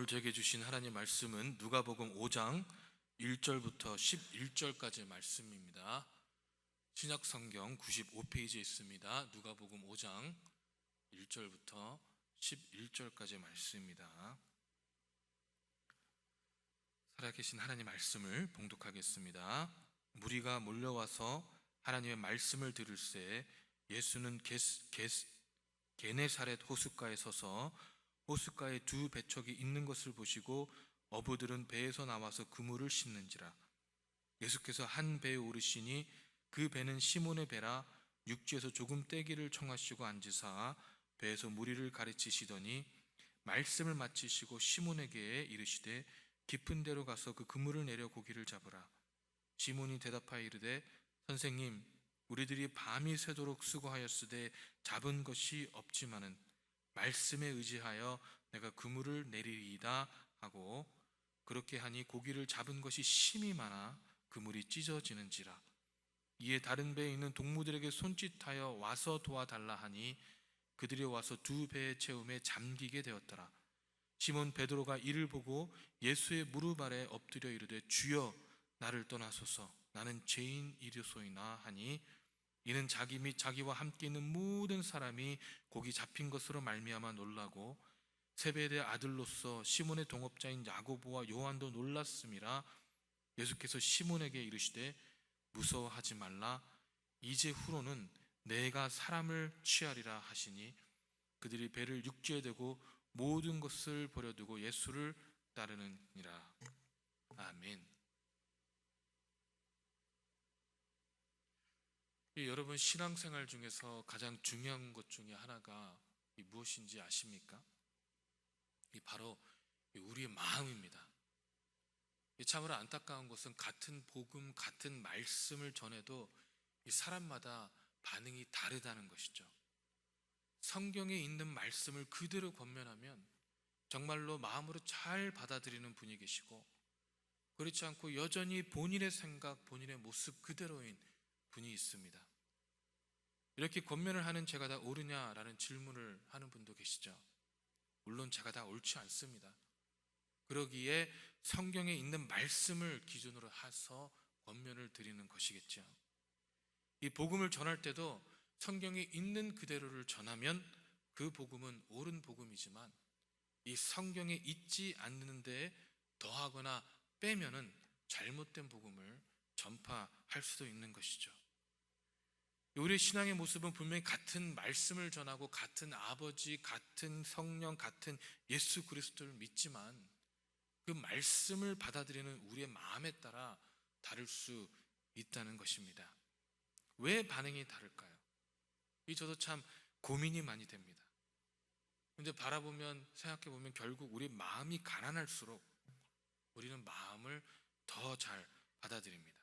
오늘 저에게 주신 하나님 말씀은 누가복음 5장 1절부터 11절까지의 말씀입니다. 신약성경 95페이지에 있습니다. 누가복음 5장 1절부터 11절까지의 말씀입니다. 살아계신 하나님 말씀을 봉독하겠습니다. 무리가 몰려와서 하나님의 말씀을 들을새 예수는 게네사렛 호숫가에 서서 호숫가에 두 배척이 있는 것을 보시고 어부들은 배에서 나와서 그물을 씻는지라. 예수께서 한 배에 오르시니 그 배는 시몬의 배라. 육지에서 조금 떼기를 청하시고 앉으사 배에서 무리를 가르치시더니 말씀을 마치시고 시몬에게 이르시되 깊은 데로 가서 그 그물을 내려 고기를 잡으라. 시몬이 대답하여 이르되 선생님, 우리들이 밤이 새도록 수고하였으되 잡은 것이 없지만은 말씀에 의지하여 내가 그물을 내리리이다 하고, 그렇게 하니 고기를 잡은 것이 심히 많아 그물이 찢어지는지라. 이에 다른 배에 있는 동무들에게 손짓하여 와서 도와달라 하니 그들이 와서 두 배의 채움에 잠기게 되었더라. 시몬 베드로가 이를 보고 예수의 무릎 아래 엎드려 이르되 주여, 나를 떠나소서, 나는 죄인이로소이다 하니, 이는 자기 및 자기와 함께 있는 모든 사람이 고기 잡힌 것으로 말미암아 놀라고 세베대의 아들로서 시몬의 동업자인 야고보와 요한도 놀랐음이라. 예수께서 시몬에게 이르시되 무서워하지 말라. 이제 후로는 내가 사람을 취하리라 하시니 그들이 배를 육지에 대고 모든 것을 버려두고 예수를 따르느니라. 아멘. 여러분, 신앙생활 중에서 가장 중요한 것 중에 하나가 무엇인지 아십니까? 바로 우리의 마음입니다. 참으로 안타까운 것은 같은 복음, 같은 말씀을 전해도 사람마다 반응이 다르다는 것이죠. 성경에 있는 말씀을 그대로 권면하면 정말로 마음으로 잘 받아들이는 분이 계시고, 그렇지 않고 여전히 본인의 생각, 본인의 모습 그대로인 분이 있습니다. 이렇게 권면을 하는 제가 다 옳으냐라는 질문을 하는 분도 계시죠. 물론 제가 다 옳지 않습니다. 그러기에 성경에 있는 말씀을 기준으로 해서 권면을 드리는 것이겠죠. 이 복음을 전할 때도 성경에 있는 그대로를 전하면 그 복음은 옳은 복음이지만, 이 성경에 있지 않는 데에 더하거나 빼면은 잘못된 복음을 전파할 수도 있는 것이죠. 우리의 신앙의 모습은 분명히 같은 말씀을 전하고 같은 아버지, 같은 성령, 같은 예수 그리스도를 믿지만 그 말씀을 받아들이는 우리의 마음에 따라 다를 수 있다는 것입니다. 왜 반응이 다를까요? 저도 참 고민이 많이 됩니다. 근데 바라보면, 생각해보면 결국 우리 마음이 가난할수록 우리는 마음을 더 잘 받아들입니다.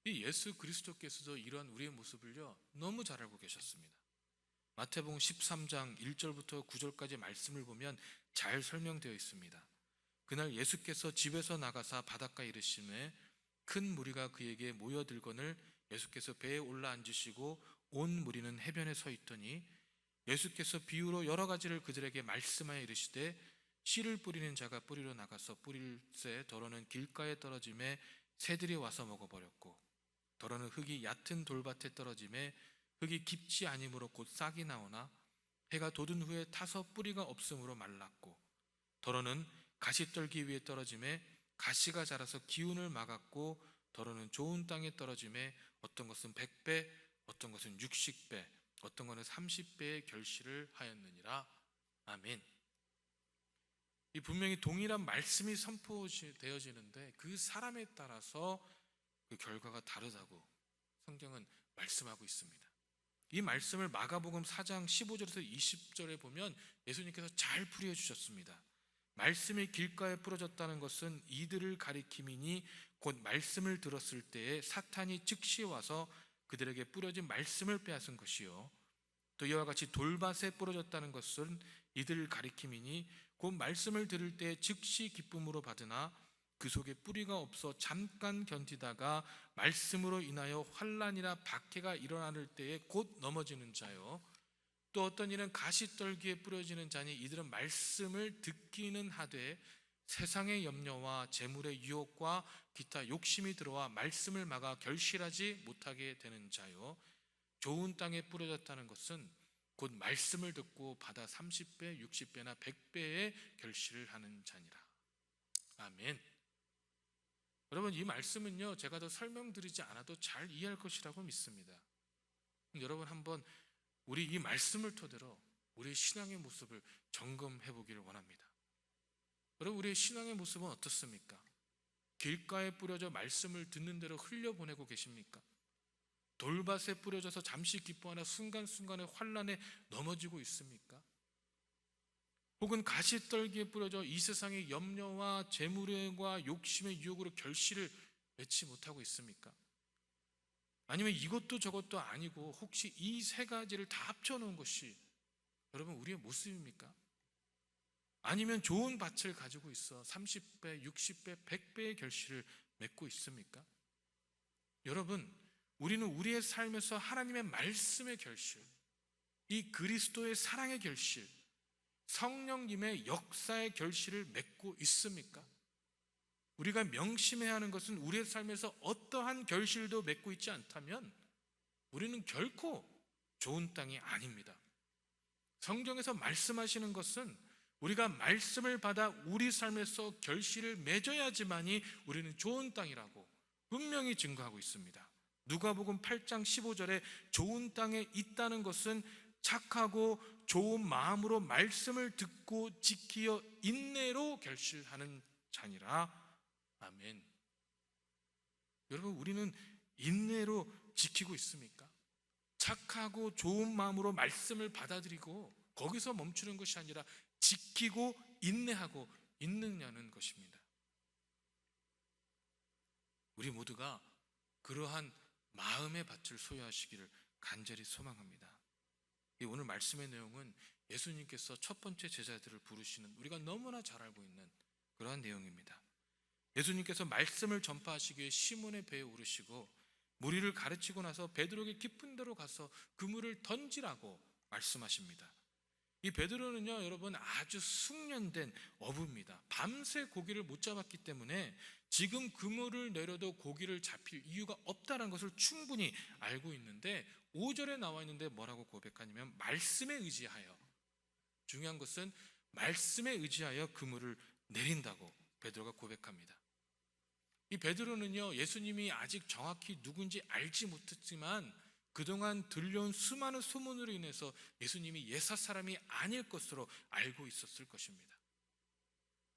이 예수 그리스도께서도 이런 우리의 모습을요 너무 잘 알고 계셨습니다. 마태복음 13장 1절부터 9절까지 말씀을 보면 잘 설명되어 있습니다. 그날 예수께서 집에서 나가사 바닷가에 이르시매 큰 무리가 그에게 모여들거늘 예수께서 배에 올라 앉으시고 온 무리는 해변에 서 있더니 예수께서 비유로 여러 가지를 그들에게 말씀하여 이르시되 씨를 뿌리는 자가 뿌리러 나가서 뿌릴새 더러는 길가에 떨어짐에 새들이 와서 먹어버렸고, 더러는 흙이 얕은 돌밭에 떨어짐에 흙이 깊지 아니므로 곧 싹이 나오나 해가 돋은 후에 타서 뿌리가 없으므로 말랐고, 더러는 가시떨기 위에 떨어짐에 가시가 자라서 기운을 막았고, 더러는 좋은 땅에 떨어짐에 어떤 것은 100배, 어떤 것은 60배, 어떤 것은 30배의 결실을 하였느니라. 아멘. 이 분명히 동일한 말씀이 선포되어지는데 그 사람에 따라서 그 결과가 다르다고 성경은 말씀하고 있습니다. 이 말씀을 마가복음 4장 15절에서 20절에 보면 예수님께서 잘 풀이해 주셨습니다. 말씀이 길가에 뿌려졌다는 것은 이들을 가리킴이니 곧 말씀을 들었을 때에 사탄이 즉시 와서 그들에게 뿌려진 말씀을 빼앗은 것이요, 또 이와 같이 돌밭에 뿌려졌다는 것은 이들을 가리킴이니 곧 말씀을 들을 때 즉시 기쁨으로 받으나 그 속에 뿌리가 없어 잠깐 견디다가 말씀으로 인하여 환난이나 박해가 일어날 때에 곧 넘어지는 자요, 또 어떤 이는 가시떨기에 뿌려지는 자니 이들은 말씀을 듣기는 하되 세상의 염려와 재물의 유혹과 기타 욕심이 들어와 말씀을 막아 결실하지 못하게 되는 자요. 좋은 땅에 뿌려졌다는 것은 곧 말씀을 듣고 받아 30배, 60배나 100배의 결실을 하는 자니라. 아멘. 여러분, 이 말씀은요, 제가 더 설명드리지 않아도 잘 이해할 것이라고 믿습니다. 여러분, 한번 우리 이 말씀을 토대로 우리의 신앙의 모습을 점검해 보기를 원합니다. 여러분, 우리의 신앙의 모습은 어떻습니까? 길가에 뿌려져 말씀을 듣는 대로 흘려보내고 계십니까? 돌밭에 뿌려져서 잠시 기뻐하나 순간순간에 환난에 넘어지고 있습니까? 혹은 가시떨기에 뿌려져 이 세상의 염려와 재물과 욕심의 유혹으로 결실을 맺지 못하고 있습니까? 아니면 이것도 저것도 아니고 혹시 이 세 가지를 다 합쳐놓은 것이 여러분 우리의 모습입니까? 아니면 좋은 밭을 가지고 있어 30배, 60배, 100배의 결실을 맺고 있습니까? 여러분, 우리는 우리의 삶에서 하나님의 말씀의 결실, 이 그리스도의 사랑의 결실, 성령님의 역사의 결실을 맺고 있습니까? 우리가 명심해야 하는 것은 우리의 삶에서 어떠한 결실도 맺고 있지 않다면 우리는 결코 좋은 땅이 아닙니다. 성경에서 말씀하시는 것은 우리가 말씀을 받아 우리 삶에서 결실을 맺어야지만이 우리는 좋은 땅이라고 분명히 증거하고 있습니다. 누가복음 8장 15절에 좋은 땅에 있다는 것은 착하고 좋은 마음으로 말씀을 듣고 지키어 인내로 결실하는 자니라. 아멘. 여러분, 우리는 인내로 지키고 있습니까? 착하고 좋은 마음으로 말씀을 받아들이고 거기서 멈추는 것이 아니라 지키고 인내하고 있느냐는 것입니다. 우리 모두가 그러한 마음의 밭을 소유하시기를 간절히 소망합니다. 오늘 말씀의 내용은 예수님께서 첫 번째 제자들을 부르시는 우리가 너무나 잘 알고 있는 그러한 내용입니다. 예수님께서 말씀을 전파하시기 위해 시몬의 배에 오르시고 무리를 가르치고 나서 베드로에게 깊은 데로 가서 그물을 던지라고 말씀하십니다. 이 베드로는요, 여러분 아주 숙련된 어부입니다. 밤새 고기를 못 잡았기 때문에 지금 그물을 내려도 고기를 잡힐 이유가 없다는 것을 충분히 알고 있는데 5절에 나와 있는데 뭐라고 고백하냐면 말씀에 의지하여, 중요한 것은 말씀에 의지하여 그물을 내린다고 베드로가 고백합니다. 이 베드로는요, 예수님이 아직 정확히 누군지 알지 못했지만 그동안 들려온 수많은 소문으로 인해서 예수님이 옛사 사람이 아닐 것으로 알고 있었을 것입니다.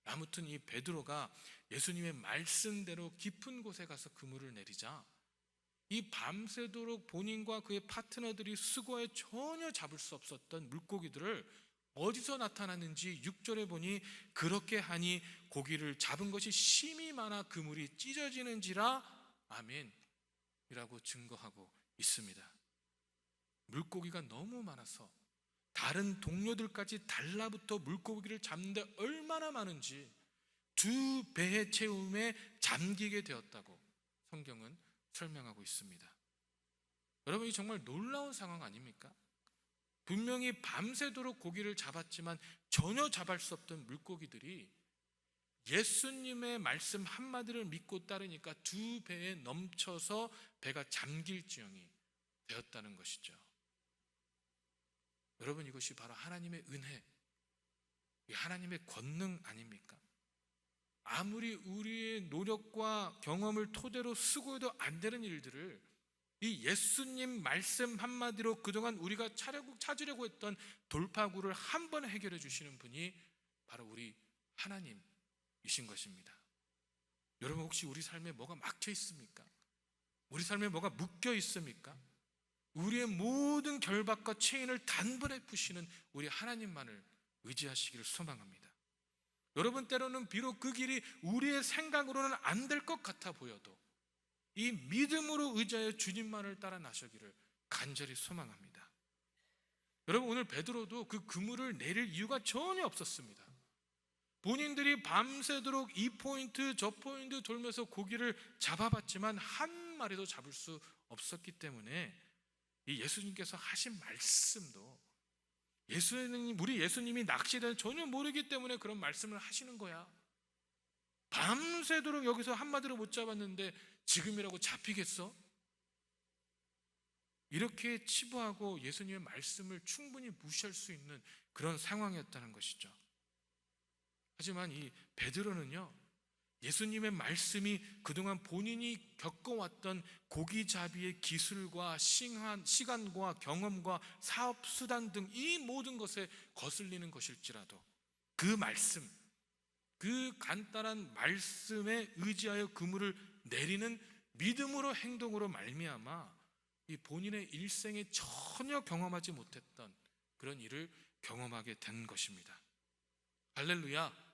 아무튼 이 베드로가 예수님의 말씀대로 깊은 곳에 가서 그물을 내리자 이 밤새도록 본인과 그의 파트너들이 수고에 전혀 잡을 수 없었던 물고기들을 어디서 나타났는지 6절에 보니 그렇게 하니 고기를 잡은 것이 심이 많아 그물이 찢어지는지라. 아멘 이라고 증거하고 있습니다. 물고기가 너무 많아서 다른 동료들까지 달라붙어 물고기를 잡는데 얼마나 많은지 2배의 채움에 잠기게 되었다고 성경은 설명하고 있습니다. 여러분, 이 정말 놀라운 상황 아닙니까? 분명히 밤새도록 고기를 잡았지만 전혀 잡을 수 없던 물고기들이 예수님의 말씀 한마디를 믿고 따르니까 2배에 넘쳐서 배가 잠길지경이 되었다는 것이죠. 여러분, 이것이 바로 하나님의 은혜, 하나님의 권능 아닙니까? 아무리 우리의 노력과 경험을 토대로 수고해도 안 되는 일들을 이 예수님 말씀 한마디로 그동안 우리가 찾으려고 했던 돌파구를 한 번에 해결해 주시는 분이 바로 우리 하나님이신 것입니다. 여러분, 혹시 우리 삶에 뭐가 막혀 있습니까? 우리 삶에 뭐가 묶여 있습니까? 우리의 모든 결박과 체인을 단번에 푸시는 우리 하나님만을 의지하시기를 소망합니다. 여러분, 때로는 비록 그 길이 우리의 생각으로는 안 될 것 같아 보여도 이 믿음으로 의지하여 주님만을 따라 나서기를 간절히 소망합니다. 여러분, 오늘 베드로도 그 그물을 내릴 이유가 전혀 없었습니다. 본인들이 밤새도록 이 포인트 저 포인트 돌면서 고기를 잡아봤지만 한 마리도 잡을 수 없었기 때문에 이 예수님께서 하신 말씀도 우리 예수님이 낚시에 대해서 전혀 모르기 때문에 그런 말씀을 하시는 거야. 밤새도록 여기서 한마디로 못 잡았는데 지금이라고 잡히겠어? 이렇게 치부하고 예수님의 말씀을 충분히 무시할 수 있는 그런 상황이었다는 것이죠. 하지만 이 베드로는요, 예수님의 말씀이 그동안 본인이 겪어왔던 고기잡이의 기술과 시간과 경험과 사업수단 등 이 모든 것에 거슬리는 것일지라도 그 말씀, 그 간단한 말씀에 의지하여 그물을 내리는 믿음으로 행동으로 말미암아 이 본인의 일생에 전혀 경험하지 못했던 그런 일을 경험하게 된 것입니다. 할렐루야.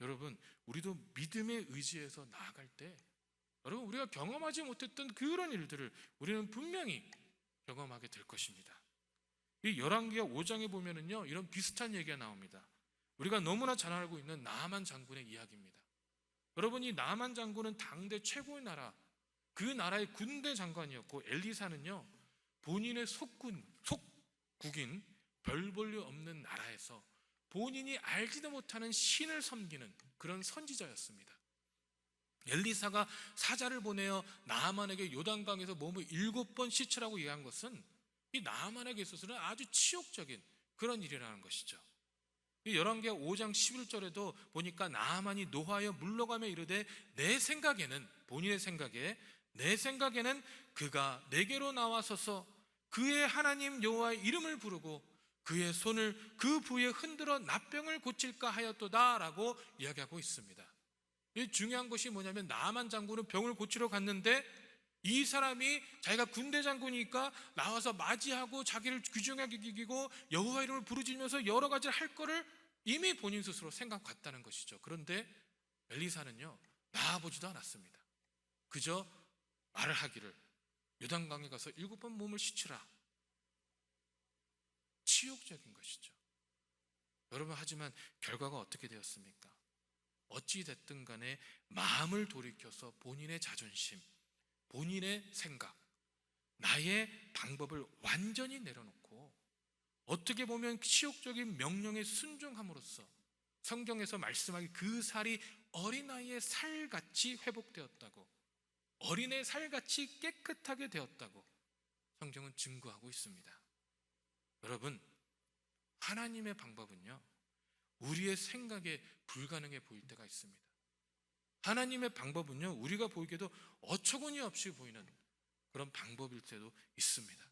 여러분, 우리도 믿음에 의지해서 나아갈 때 여러분, 우리가 경험하지 못했던 그런 일들을 우리는 분명히 경험하게 될 것입니다. 이 열왕기하 5장에 보면은요, 이런 비슷한 얘기가 나옵니다. 우리가 너무나 잘 알고 있는 나아만 장군의 이야기입니다. 여러분, 이 나아만 장군은 당대 최고의 나라, 그 나라의 군대 장관이었고, 엘리사는요, 본인의 속국인 별 볼 일 없는 나라에서 본인이 알지도 못하는 신을 섬기는 그런 선지자였습니다. 엘리사가 사자를 보내어 나아만에게 요단강에서 몸을 7번 씻으라고 얘기한 것은 이 나아만에게 있어서는 아주 치욕적인 그런 일이라는 것이죠. 열왕기하 5장 11절에도 보니까 나아만이 노하여 물러가며 이르되 본인의 생각에 내 생각에는 그가 내게로 나와서서 그의 하나님 여호와의 이름을 부르고 그의 손을 그 부에 흔들어 나병을 고칠까 하였도다 라고 이야기하고 있습니다. 이 중요한 것이 뭐냐면 나아만 장군은 병을 고치러 갔는데 이 사람이 자기가 군대 장군이니까 나와서 맞이하고 자기를 귀중하게 여기고 여호와 이름을 부르짖으면서 여러 가지를 할 거를 이미 본인 스스로 생각 같다는 것이죠. 그런데 엘리사는요, 나아보지도 않았습니다. 그저 말을 하기를 요단강에 가서 7번 몸을 씻으라. 치욕적인 것이죠. 여러분, 하지만 결과가 어떻게 되었습니까? 어찌 됐든 간에 마음을 돌이켜서 본인의 자존심, 본인의 생각, 나의 방법을 완전히 내려놓고 어떻게 보면 치욕적인 명령에 순종함으로써 성경에서 말씀하기 그 살이 어린아이의 살같이 회복되었다고, 어린애의 살같이 깨끗하게 되었다고 성경은 증거하고 있습니다. 여러분, 하나님의 방법은요, 우리의 생각에 불가능해 보일 때가 있습니다. 하나님의 방법은요, 우리가 보기에도 어처구니 없이 보이는 그런 방법일 때도 있습니다.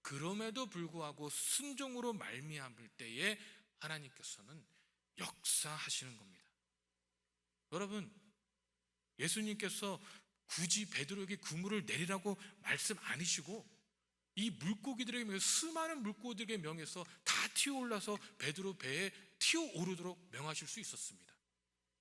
그럼에도 불구하고 순종으로 말미암을 때에 하나님께서는 역사하시는 겁니다. 여러분, 예수님께서 굳이 베드로에게 그물을 내리라고 말씀 아니시고 이 물고기들에게 명해서, 수많은 물고기들에게 명해서 다 튀어올라서 베드로 배에 튀어오르도록 명하실 수 있었습니다.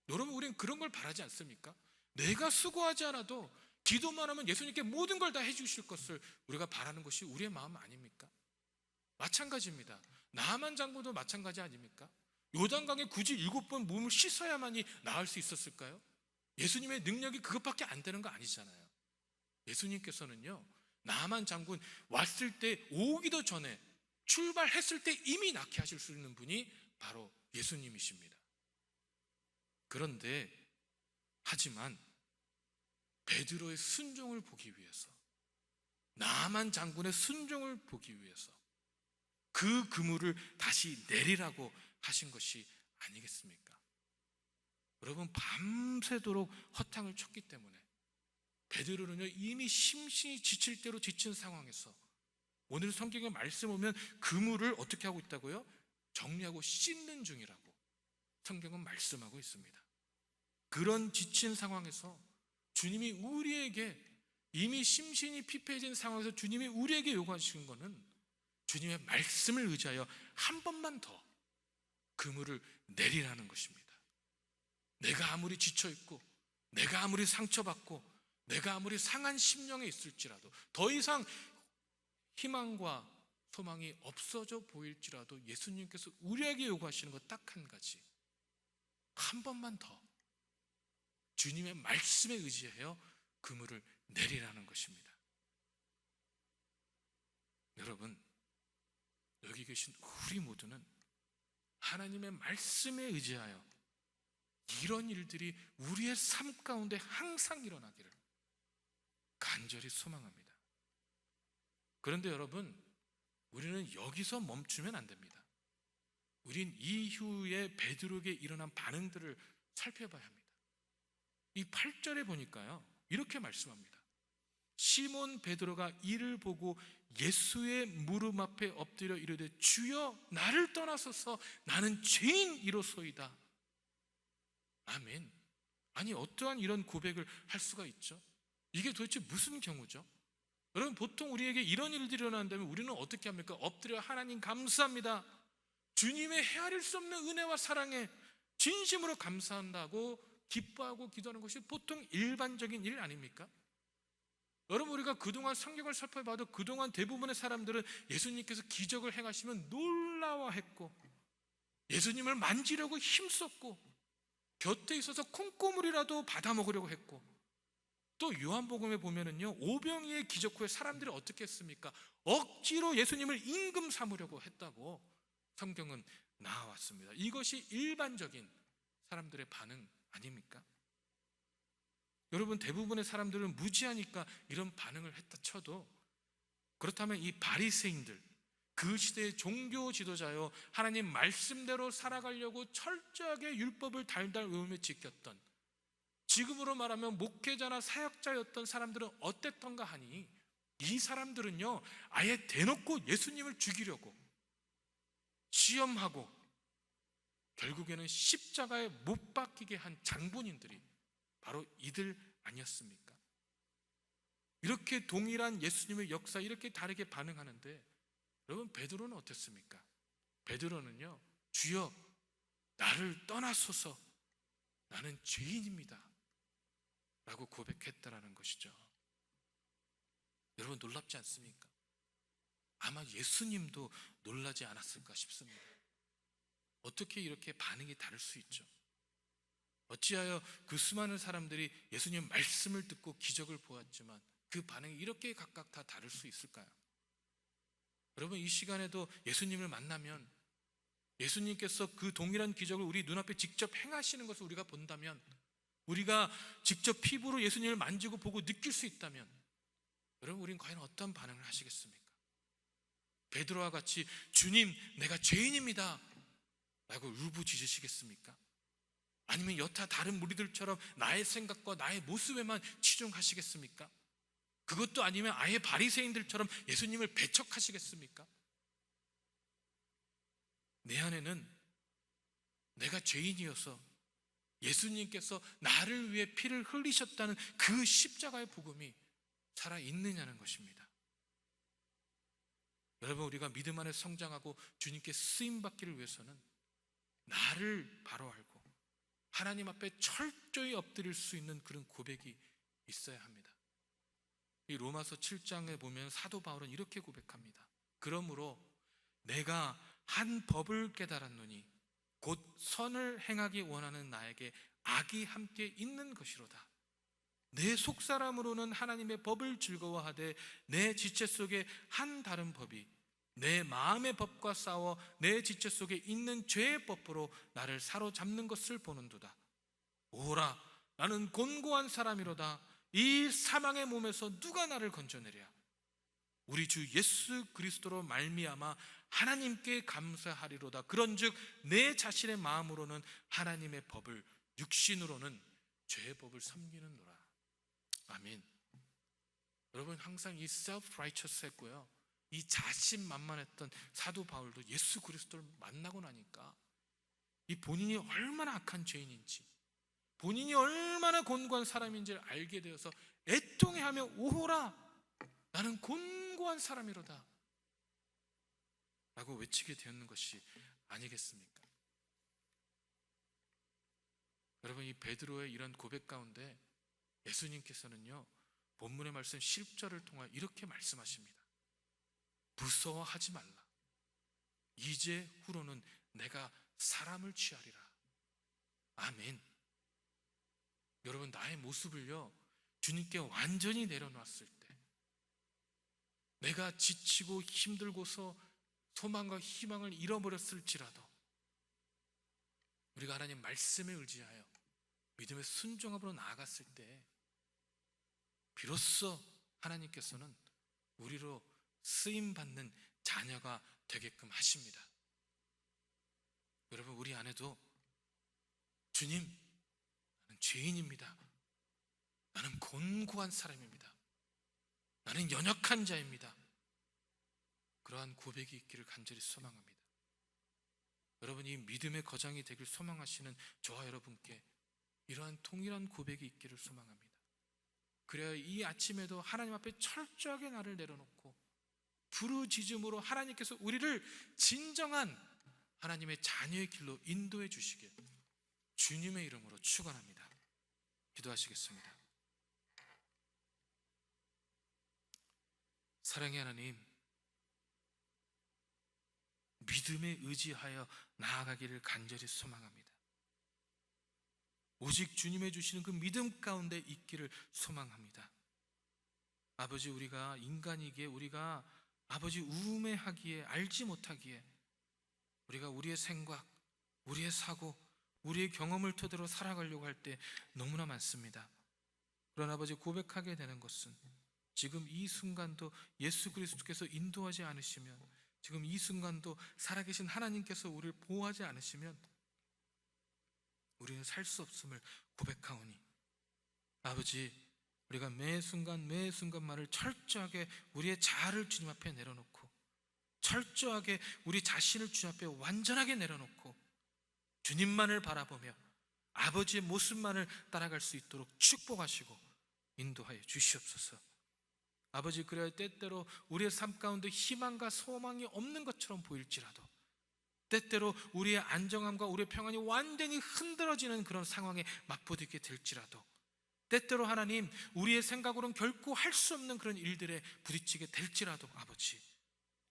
여러분, 우리는 그런 걸 바라지 않습니까? 내가 수고하지 않아도 기도만 하면 예수님께 모든 걸 다 해주실 것을 우리가 바라는 것이 우리의 마음 아닙니까? 마찬가지입니다. 나아만 장군도 마찬가지 아닙니까? 요단강에 굳이 7번 몸을 씻어야만이 나을 수 있었을까요? 예수님의 능력이 그것밖에 안 되는 거 아니잖아요. 예수님께서는요, 나아만 장군 왔을 때, 오기도 전에, 출발했을 때 이미 낫게 하실 수 있는 분이 바로 예수님이십니다. 그런데 하지만 베드로의 순종을 보기 위해서, 나아만 장군의 순종을 보기 위해서 그 그물을 다시 내리라고 하신 것이 아니겠습니까? 여러분, 밤새도록 허탕을 쳤기 때문에 베드로는요, 이미 심신이 지칠 대로 지친 상황에서 오늘 성경에 말씀 오면 그물을 어떻게 하고 있다고요? 정리하고 씻는 중이라고 성경은 말씀하고 있습니다. 그런 지친 상황에서 주님이 우리에게, 이미 심신이 피폐해진 상황에서 주님이 우리에게 요구하시는 것은 주님의 말씀을 의지하여 한 번만 더 그물을 내리라는 것입니다. 내가 아무리 지쳐있고, 내가 아무리 상처받고, 내가 아무리 상한 심령에 있을지라도, 더 이상 희망과 소망이 없어져 보일지라도 예수님께서 우리에게 요구하시는 것 딱 한 가지, 한 번만 더 주님의 말씀에 의지하여 그물을 내리라는 것입니다. 여러분, 여기 계신 우리 모두는 하나님의 말씀에 의지하여 이런 일들이 우리의 삶 가운데 항상 일어나기를 간절히 소망합니다. 그런데 여러분, 우리는 여기서 멈추면 안 됩니다. 우린 이후에 베드로에게 일어난 반응들을 살펴봐야 합니다. 이 8절에 보니까요, 이렇게 말씀합니다. 시몬 베드로가 이를 보고 예수의 무릎 앞에 엎드려 이르되 주여 나를 떠나소서 나는 죄인이로소이다. 아멘. 아니 어떠한 이런 고백을 할 수가 있죠? 이게 도대체 무슨 경우죠? 여러분, 보통 우리에게 이런 일들이 일어난다면 우리는 어떻게 합니까? 엎드려 하나님 감사합니다, 주님의 헤아릴 수 없는 은혜와 사랑에 진심으로 감사한다고 기뻐하고 기도하는 것이 보통 일반적인 일 아닙니까? 여러분, 우리가 그동안 성경을 살펴봐도 그동안 대부분의 사람들은 예수님께서 기적을 행하시면 놀라워했고 예수님을 만지려고 힘썼고 곁에 있어서 콩고물이라도 받아먹으려고 했고, 또 요한복음에 보면은요, 오병이의 기적 후에 사람들이 어떻게 했습니까? 억지로 예수님을 임금 삼으려고 했다고 성경은 나왔습니다. 이것이 일반적인 사람들의 반응 아닙니까? 여러분, 대부분의 사람들은 무지하니까 이런 반응을 했다 쳐도, 그렇다면 이 바리새인들, 그 시대의 종교 지도자요, 하나님 말씀대로 살아가려고 철저하게 율법을 달달 외우며 지켰던, 지금으로 말하면 목회자나 사역자였던 사람들은 어땠던가 하니, 이 사람들은요 아예 대놓고 예수님을 죽이려고 시험하고 결국에는 십자가에 못 박히게 한 장본인들이 바로 이들 아니었습니까? 이렇게 동일한 예수님의 역사 이렇게 다르게 반응하는데, 여러분, 베드로는 어땠습니까? 베드로는요, 주여 나를 떠나소서 나는 죄인입니다 라고 고백했다라는 것이죠. 여러분, 놀랍지 않습니까? 아마 예수님도 놀라지 않았을까 싶습니다. 어떻게 이렇게 반응이 다를 수 있죠? 어찌하여 그 수많은 사람들이 예수님 말씀을 듣고 기적을 보았지만 그 반응이 이렇게 각각 다 다를 수 있을까요? 여러분, 이 시간에도 예수님을 만나면 예수님께서 그 동일한 기적을 우리 눈앞에 직접 행하시는 것을 우리가 본다면, 우리가 직접 피부로 예수님을 만지고 보고 느낄 수 있다면, 여러분, 우린 과연 어떤 반응을 하시겠습니까? 베드로와 같이 주님 내가 죄인입니다 라고 울부짖으시겠습니까? 아니면 여타 다른 무리들처럼 나의 생각과 나의 모습에만 치중하시겠습니까? 그것도 아니면 아예 바리새인들처럼 예수님을 배척하시겠습니까? 내 안에는 내가 죄인이어서 예수님께서 나를 위해 피를 흘리셨다는 그 십자가의 복음이 살아있느냐는 것입니다. 여러분, 우리가 믿음 안에 성장하고 주님께 쓰임받기를 위해서는 나를 바로 알고 하나님 앞에 철저히 엎드릴 수 있는 그런 고백이 있어야 합니다. 이 로마서 7장에 보면 사도 바울은 이렇게 고백합니다. 그러므로 내가 한 법을 깨달았노니 곧 선을 행하기 원하는 나에게 악이 함께 있는 것이로다. 내 속사람으로는 하나님의 법을 즐거워하되 내 지체 속에 한 다른 법이 내 마음의 법과 싸워 내 지체 속에 있는 죄의 법으로 나를 사로잡는 것을 보는도다. 오라, 나는 곤고한 사람이로다. 이 사망의 몸에서 누가 나를 건져내랴? 우리 주 예수 그리스도로 말미암아 하나님께 감사하리로다. 그런즉 내 자신의 마음으로는 하나님의 법을, 육신으로는 죄의 법을 섬기는도라. 아멘. 여러분, 항상 이 self-righteous 했고요, 이 자신만만했던 사도 바울도 예수 그리스도를 만나고 나니까 이 본인이 얼마나 악한 죄인인지, 본인이 얼마나 곤고한 사람인지를 알게 되어서 애통해하며 오호라, 나는 곤고한 사람이로다 라고 외치게 되었는 것이 아니겠습니까? 여러분, 이 베드로의 이런 고백 가운데 예수님께서는요, 본문의 말씀 10절을 통해 이렇게 말씀하십니다. 무서워하지 말라. 이제 후로는 내가 사람을 취하리라. 아멘. 여러분, 나의 모습을요 주님께 완전히 내려놨을 때, 내가 지치고 힘들고서 소망과 희망을 잃어버렸을지라도 우리가 하나님 말씀에 의지하여 믿음의 순종함으로 나아갔을 때 비로소 하나님께서는 우리로 쓰임받는 자녀가 되게끔 하십니다. 여러분, 우리 안에도 주님, 나는 죄인입니다. 나는 곤고한 사람입니다. 나는 연약한 자입니다. 그러한 고백이 있기를 간절히 소망합니다. 여러분, 이 믿음의 거장이 되길 소망하시는 저와 여러분께 이러한 동일한 고백이 있기를 소망합니다. 그래야 이 아침에도 하나님 앞에 철저하게 나를 내려놓고 부르짖음으로 하나님께서 우리를 진정한 하나님의 자녀의 길로 인도해 주시길 주님의 이름으로 축원합니다. 기도하시겠습니다. 사랑의 하나님, 믿음에 의지하여 나아가기를 간절히 소망합니다. 오직 주님의 주시는 그 믿음 가운데 있기를 소망합니다. 아버지, 우리가 인간이기에, 우리가 아버지 우매하기에, 알지 못하기에 우리가 우리의 생각, 우리의 사고, 우리의 경험을 토대로 살아가려고 할 때 너무나 많습니다. 그러나 아버지, 고백하게 되는 것은 지금 이 순간도 예수 그리스도께서 인도하지 않으시면, 지금 이 순간도 살아계신 하나님께서 우리를 보호하지 않으시면 우리는 살 수 없음을 고백하오니 아버지, 우리가 매 순간마를 철저하게 우리의 자아를 주님 앞에 내려놓고 철저하게 우리 자신을 주님 앞에 완전하게 내려놓고 주님만을 바라보며 아버지의 모습만을 따라갈 수 있도록 축복하시고 인도하여 주시옵소서. 아버지, 그래야 때때로 우리의 삶 가운데 희망과 소망이 없는 것처럼 보일지라도, 때때로 우리의 안정함과 우리의 평안이 완전히 흔들어지는 그런 상황에 맛보게 될지라도, 때때로 하나님, 우리의 생각으로는 결코 할 수 없는 그런 일들에 부딪히게 될지라도 아버지,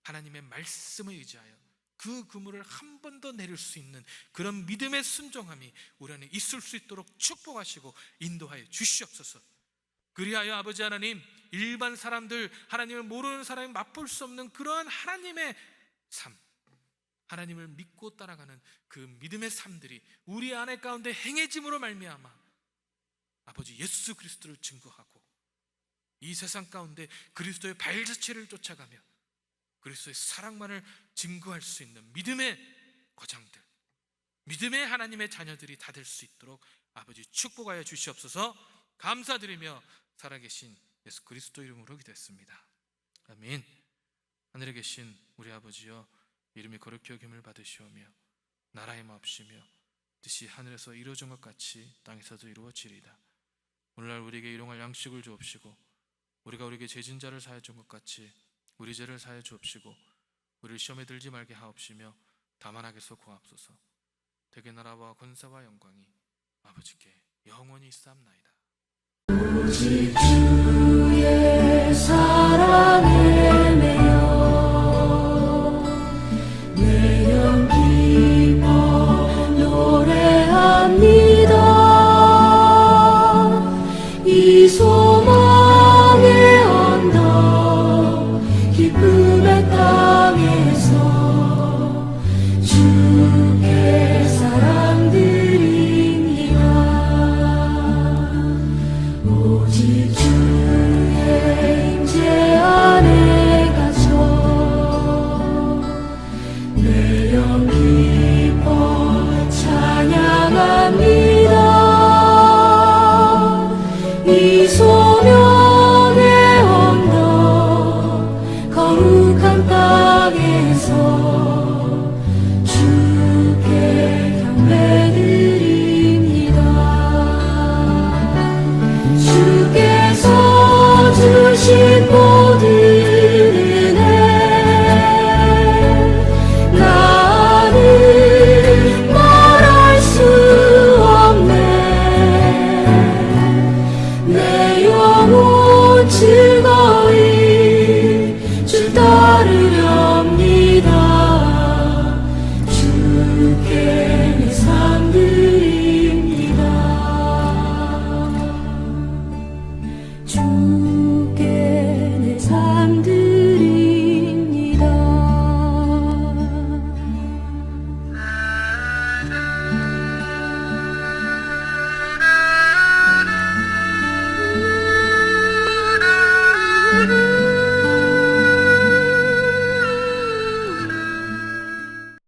하나님의 말씀에 의지하여 그 그물을 한 번 더 내릴 수 있는 그런 믿음의 순종함이 우리 안에 있을 수 있도록 축복하시고 인도하여 주시옵소서. 그리하여 아버지 하나님, 일반 사람들, 하나님을 모르는 사람이 맛볼 수 없는 그러한 하나님의 삶, 하나님을 믿고 따라가는 그 믿음의 삶들이 우리 안에 가운데 행해짐으로 말미암아 아버지 예수 그리스도를 증거하고 이 세상 가운데 그리스도의 발자취를 쫓아가며 그리스도의 사랑만을 증거할 수 있는 믿음의 거장들, 믿음의 하나님의 자녀들이 다 될 수 있도록 아버지 축복하여 주시옵소서. 감사드리며 살아계신 예수 그리스도 이름으로 기도했습니다. 아멘. 하늘에 계신 우리 아버지여, 이름이 거룩히 여김을 받으시오며 나라의 마옵시며 뜻이 하늘에서 이루어진 것 같이 땅에서도 이루어지리이다. 오늘날 우리에게 일용할 양식을 주옵시고 우리가 우리에게 죄진 자를 사하여 준 것 같이 우리 죄를 사하여 주옵시고 우리를 시험에 들지 말게 하옵시며 다만 악에서 구하옵소서. 대개 나라와 권세와 영광이 아버지께 영원히 있사옵나이다. 오직 주의 사랑에 매여 내 영기